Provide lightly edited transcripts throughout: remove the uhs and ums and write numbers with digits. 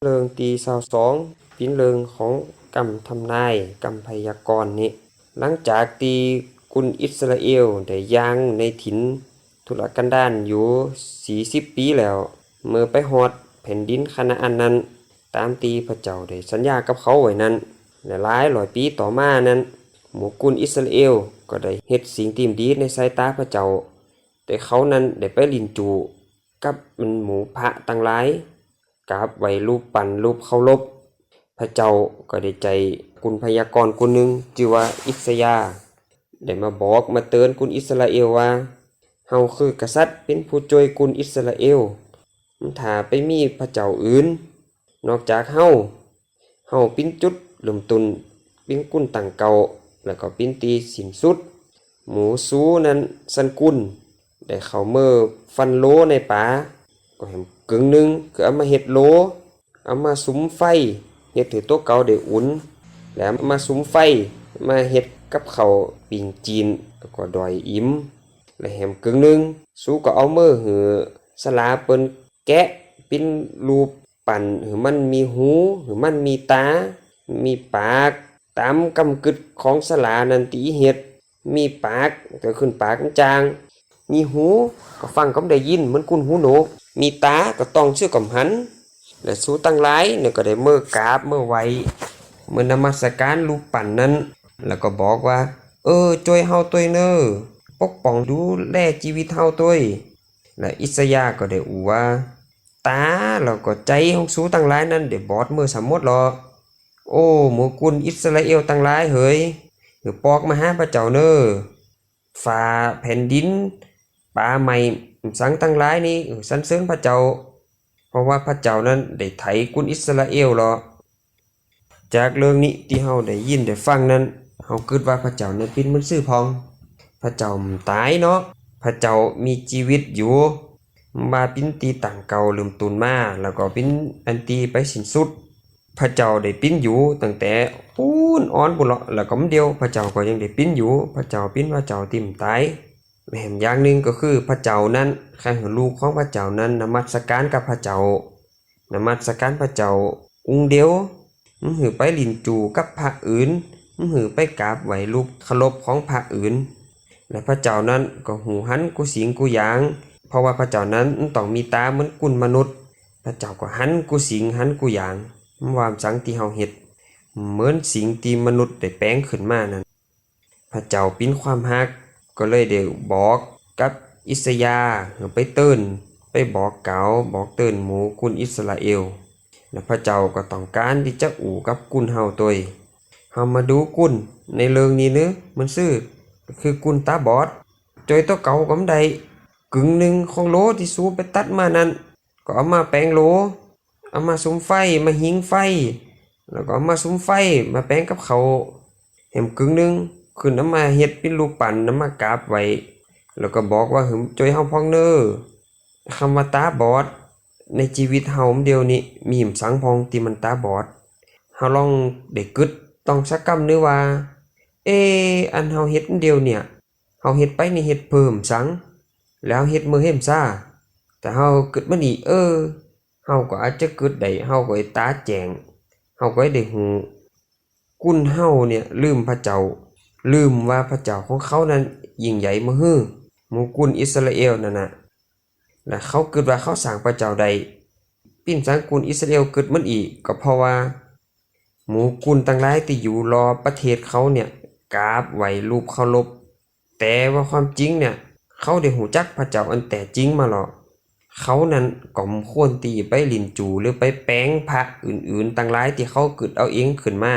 เรื่องตี22เป็นเรื่องของกรรมทำนายกรรมพยากรณ์นี้หลังจากตีกุนอิสราเอลได้ย่างในถิ่นทุรกันดารอยู่40ปีแล้วเมื่อไปฮอดแผ่นดินคานาอันนั้นตามตีพระเจ้าได้สัญญากับเขาไว้นั้นและหลายร้อยปีต่อมานั้นหมู่กุนอิสราเอลก็ได้เฮ็ดสิ่งที่ดีในสายตาพระเจ้าแต่เขานั้นได้ไปลิ้นจูกับหมู่พระต่างหลายกราบไหว้รูปปั้นรูปเคารพพระเจ้าก็ได้ใจกุนพยากรณ์คนหนึ่งชื่อว่าอิสยาห์ได้มาบอกมาเตือนกุนอิสราเอลว่าเฮาคือกษัตริย์เป็นผู้ช่วยกุนอิสราเอลถ้าไปมีพระเจ้าอื่นนอกจากเฮาเป็นจุดเริ่มต้นเป็นกุนตั้งเก่าแล้วก็เป็นตีสิ้นสุดหมูซูนั้นสันกุนได้เข้าเมื่อฟันโลในป่าก็เห็นกึ่งหนึ่งคือเอามาเฮ็ดโลเอามาสุมไฟเฮ็ดให้ตัวเก่าได้อุ่นแล้วเอามาสุมไฟมาเฮ็ดกับข้าวปิ้งจีนแล้วก็ดอยอิ่มและแหมกึ่งหนึ่งสู้ก็เอามือหือสลาเปิ้นแกะเป็นรูปปั้นหือมันมีหูหือมันมีตามีปากตามกำกึดของสลานั้นตีเฮ็ดมีปากก็ขึ้นปากจางมีหูก็ฟังก็ได้ยินเหมือนกุนหูหนวกมีตาก็ต้องชื่อกำหันและสู้ตั้งหลายเนี่ยก็ได้เมื่อกราบเมื่อไหวเมื่อนมัสการรูปปั้นนั้นแล้วก็บอกว่าช่วยเฮาตัวยเน้อปกป้องดูแลชีวิตเฮาตัวยและอิสยาห์ก็ได้อู่ว่าตาแล้วก็ใจของสู้ตั้งหลายนั้นได้บอดเมื่อสมมติหรอโอ้หมู่กุนอิสราเอลตั้งหลายเฮ้ยหรือปอกมาหาพระเจ้าเน้อฝ่าแผ่นดินป่าไม้สังตั้งหลายนี้สรรเสริญพระเจ้าเพราะว่าพระเจ้านั้นได้ไถกุนอิสราเอลหรอจากเรื่องนี้ที่เฮาได้ยินได้ฟังนั้นเฮาคิดว่าพระเจ้านั้นเป็นมันซื่อพองพระเจ้าตายเนาะพระเจ้ามีชีวิตอยู่มาเป็นตีตั้งเก่าลืมตุนมาแล้วก็เป็นอันตีไปสิ้นสุดพระเจ้าได้ปิ้นอยู่ตั้งแต่ปูนอ่อนบุญแล้วก็มันเดียวพระเจ้าก็ยังได้ปิ้นอยู่พระเจ้าปิ้นพระเจ้าติ่มตายแม่นอย่างหนึ่งก็คือพระเจ้านั้นใครลูกของพระเจ้านั้นนมัสการกับพระเจ้านมัสการพระเจ้าองค์เดียวหือไปลิ้นจูกับพระอื่นหือไปกราบไหว้รูปเคารพของพระอื่นและพระเจ้านั้นก็หูหันกูสิงกูหยางเพราะว่าพระเจ้านั้นต้องมีตาเหมือนกุนมนุษย์พระเจ้าก็หันกูสิงหันกูหยางวามสังที่เฮาเฮ็ดเหมือนสิ่งที่มนุษย์ได้แปลงขึ้นมานั้นพระเจ้าปิ้นความฮักก็เลยได้บอกกับอิสยาห์ไปเตือนไปบอกเกล่าวบอกเตือนหมู่กุนอิสราเอลและพระเจ้าก็ต้องการที่จะอู่กับกุนเฮาตัวเฮามาดูกุนในเรื่องนี้เนื้อมันซื่อคือกุนตาบอดจอยตัวเก่าก็ได้กึ่งหนึ่งของโลที่สูไปตัดมานั้นก็เอามาแปลงโลเอามาสุมไฟมาหิงไฟแล้วก็เอามาสุมไฟมาแปลงกับเขาแหมกึ่งหนึ่งขึ้นเอามาเฮ็ดเป็นรูปปั้นนำมากราบไว้แล้วก็บอกว่าหึมช่วยเฮาพ้องเน้อคำว่าตาบอดในชีวิตเฮาเดียวนี้มีหิมสังพองที่มันตาบอดเฮาลองได้กึดต้องสักกำนึกว่าอันเฮาเฮ็ดเดียวเนี่ยเฮาเฮ็ดไปนี่เฮ็ดเพิ่มสังแล้วเฮ็ดมือเฮ็มซ่าแต่เฮากึดมันอีกเฮาก็อาจจะกึดได้เฮาก็ตาแจ้งเฮาก็ได้หูกุนเฮาเนี่ยลืมพระเจ้าลืมว่าพระเจ้าของเขานั้นยิ่งใหญ่มหือหมู่กุนอิสราเอลนั่นน่ะและเขาคิดว่าเขาสร้างพระเจ้าใดปิ้นสังกุนอิสราเอลคิดมันอีกก็เพราะว่าหมู่กุนต่างหลายที่อยู่รอประเทศเขาเนี่ยกราบไหว้รูปเคารพแต่ว่าความจริงเนี่ยเขาได้หูจักพระเจ้าอันแต่จริงมาหรอกเขานั้นก็ควรตีไปลิ้นจูหรือไปแปลงพระอื่นๆต่างหลายที่เขาคิดเอาเองขึ้นมา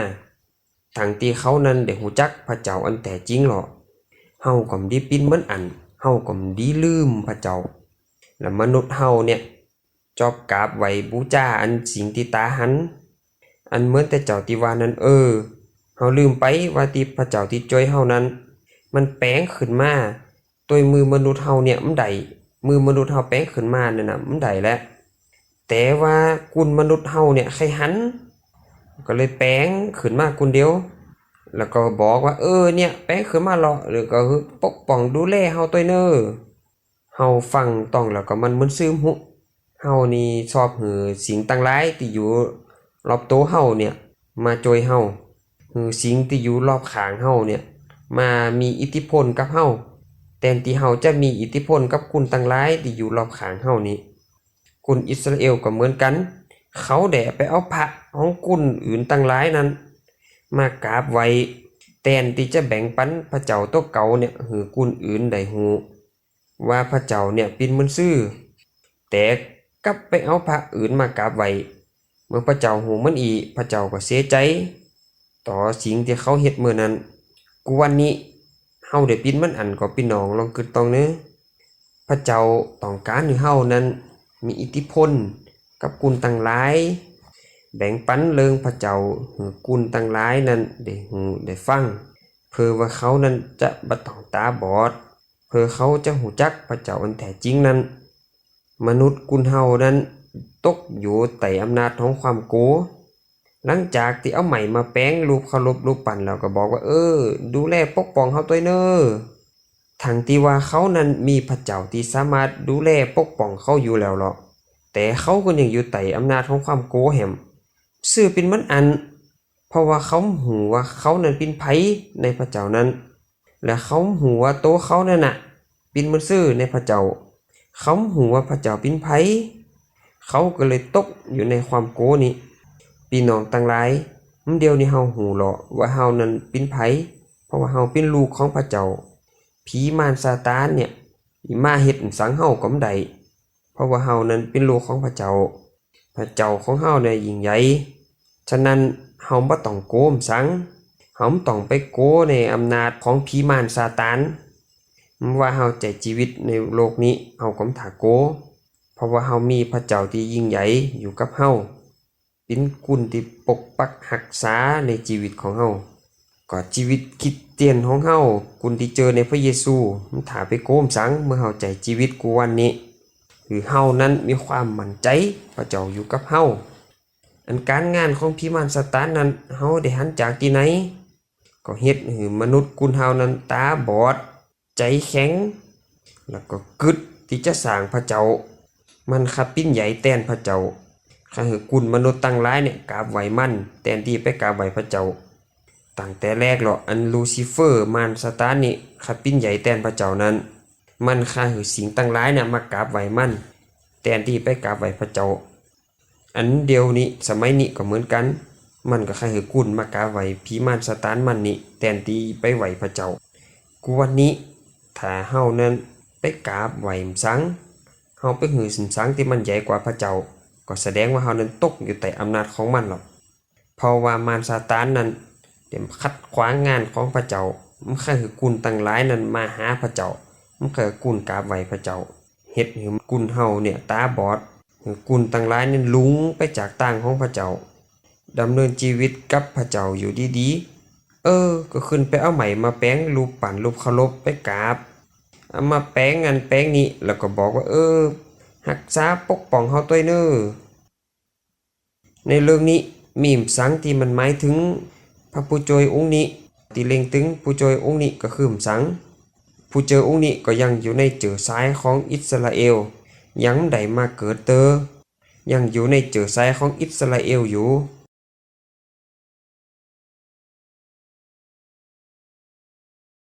ทั้งที่เขานั้นได้หูจักพระเจ้าอันแต่จริงหรอกเฮาก็ดีปิ้นเหมือนอันเฮาก็ดีลืมพระเจ้าและมนุษย์เฮาเนี่ยจอบกราบไหว้บูชาอันสิ่งที่ตาหันอันเหมือนแต่เจ้าที่ว่านั้นเฮาลืมไปว่าที่พระเจ้าที่ช่วยเฮานั้นมันแปลงขึ้นมาโดยมือมนุษย์เฮาเนี่ยมันได้มือมนุษย์เฮาแปลงขึ้นมานั่นน่ะมันได้แล้วแต่ว่ากุนมนุษย์เฮาเนี่ยใครหันก็เลยแปลงขึ้นมากุนเดียวแล้วก็บอกว่าเนี่ยแปลงขึ้นมาหรอหรือก็ปกป้องดูแลเฮาตัวเน้อเฮาฟังต้องแล้วก็มันซึมหุ เฮานี่ชอบหือสิ่งต่างหลายที่อยู่รอบตัวเฮาเนี่ยมาช่วยเฮาหือสิ่งที่อยู่รอบข้างเฮาเนี่ยมามีอิทธิพลกับเฮาแทนที่เฮาจะมีอิทธิพลกับคุณต่างหลายที่อยู่รอบข้างเฮานี่คุณอิสราเอลก็เหมือนกันเขาได้ไปเอาพระของคุณอื่นต่างหลายนั้นมากราบไหว้แทนที่จะแบ่งปันพระเจ้าตัวเก่าเนี่ยหือคุณอื่นได้ฮู้ว่าพระเจ้าเนี่ยเป็นมันซื่อแต่กลับไปเอาพระอื่นมากราบไหว้เมื่อพระเจ้าฮู้มันอีกพระเจ้าก็เสียใจต่อสิ่งที่เขาเฮ็ดมื้อนั้นกูวันนี้เฮาได้เป็นมันอันก็พี่น้องลองคิดต้องเด้อพระเจ้าต้องการให้เฮานั้นมีอิทธิพลกับคุณต่างหลายแบ่งปันเรื่องพระเจ้าให้คุณต่างหลายนั้นได้ฮู้ได้ฟังเพื่อว่าเขานั้นจะบ่ต้องตาบอดเพื่อเขาจะรู้จักพระเจ้าอันแท้จริงนั้นมนุษย์กุนเฮานั้นตกอยู่ใต้อำนาจของความโกลัวหลังจากที่เอาใหม่มาแปลงรูปเคารพรูปปั้นแล้วก็บอกว่าดูแลปกป้องเฮาตัวเน้อทั้งที่ว่าเขานั้นมีพระเจ้าที่สามารถดูแลปกป้องเขาอยู่แล้วหรอกแต่เขาก็ยังอยู่ใต้อำนาจของความโกลัวแหมซื่อเป็นมันอันเพราะว่าเขาหูว่าเขานั้นเป็นไผในพระเจ้านั้นและเขาหูว่าตัวเขานั่นน่ะเป็นมันซื่อในพระเจ้าเขาหูว่าพระเจ้าเป็นไผเขาก็เลยตกอยู่ในความโกลัวนี้พี่น้องต่างหลายเดี๋ยวนี้เฮาหูหรอว่าเฮานั้นเป็นไผเพราะว่าเฮาเป็นลูกของพระเจ้าผีมารซาตานเนี่ยมาเฮ็ดสังเฮาก็บ่ได้เพราะว่าเฮานั้นเป็นลูกของพระเจ้าพระเจ้าของเฮาเนี่ยยิ่งใหญ่ฉะนั้นเฮาบ่ต้องโกมสังเฮาต้องไปโกในอำนาจของผีมารซาตานว่าเฮาใจชีวิตในโลกนี้เฮาก็บ่ถ้าโกเพราะว่าเฮามีพระเจ้าที่ยิ่งใหญ่อยู่กับเฮาเป็นคุณที่ปกปักรักษาในชีวิตของเฮาก็ชีวิตคริสเตียนของเฮาคุณที่เจอในพระเยซูมันถ้าไปโกมสังเมื่อเฮาใจชีวิตกูวันนี้หรือเฮานั้นมีความมั่นใจพระเจ้าอยู่กับเฮาอันการงานของผีมารซาตานนั้นเฮาได้หันจากที่ไหนก็เฮ็ดให้มนุษย์กุนเฮานั้นตาบอดใจแข็งแล้วก็กึดที่จะสร้างพระเจ้ามันขับปิ้นใหญ่แทนพระเจ้าข้าหือกุนมนุษย์ตั้งหลายเนี่ยกราบไหว้มันแทนที่ไปกราบไหว้พระเจ้าตั้งแต่แรกหรอกอันลูซิเฟอร์มารซาตานนี่ขับปิ้นใหญ่แทนพระเจ้านั้นมันข้าหือสิ่งตั้งหลายเนี่ยมากราบไหว้มันแทนที่ไปกราบไหว้พระเจ้าอันเดียวนี้สมัยนี้ก็เหมือนกันมันก็ข้าหือกุนมากราบไหว้ผีมารซาตานมันนี่แทนที่ไปไหว้พระเจ้ากูวันนี้ถ้าเฮานั้นไปกราบไหว้สังเฮาไปหือสินสังที่มันใหญ่กว่าพระเจ้าก็แสดงว่าเฮานั้นตกอยู่ใต้อำนาจของมันหรอกเพราะว่ามารซาตานนั้นได้ขัดขวางงานของพระเจ้ามันคือกุนตั้งหลายนั้นมาหาพระเจ้ามันคือกุนกราบไหว้พระเจ้าเฮ็ดให้กุนเฮาเนี่ยตาบอดกุนตั้งหลายนั้นลุงไปจากทางของพระเจ้าดำเนินชีวิตกับพระเจ้าอยู่ดีๆก็ขึ้นไปเอาใหม่มาแปลงรูปปั้นรูปเคารพไปกราบเอามาแปลงอันแปลงนี้แล้วก็บอกว่ารักษาปกป้องเฮาตัวเน้อในเรื่องนี้มีสังที่มันหมายถึงพระผู้ช่วยองค์นี้ที่เล็งถึงผู้ช่วยองค์นี้ก็คือสังผู้เจอองค์นี้ก็ยังอยู่ในเจือซ้ายของอิสราเอลยังได้มาเกิดยังอยู่ในเจือซ้ายของอิสราเอลอยู่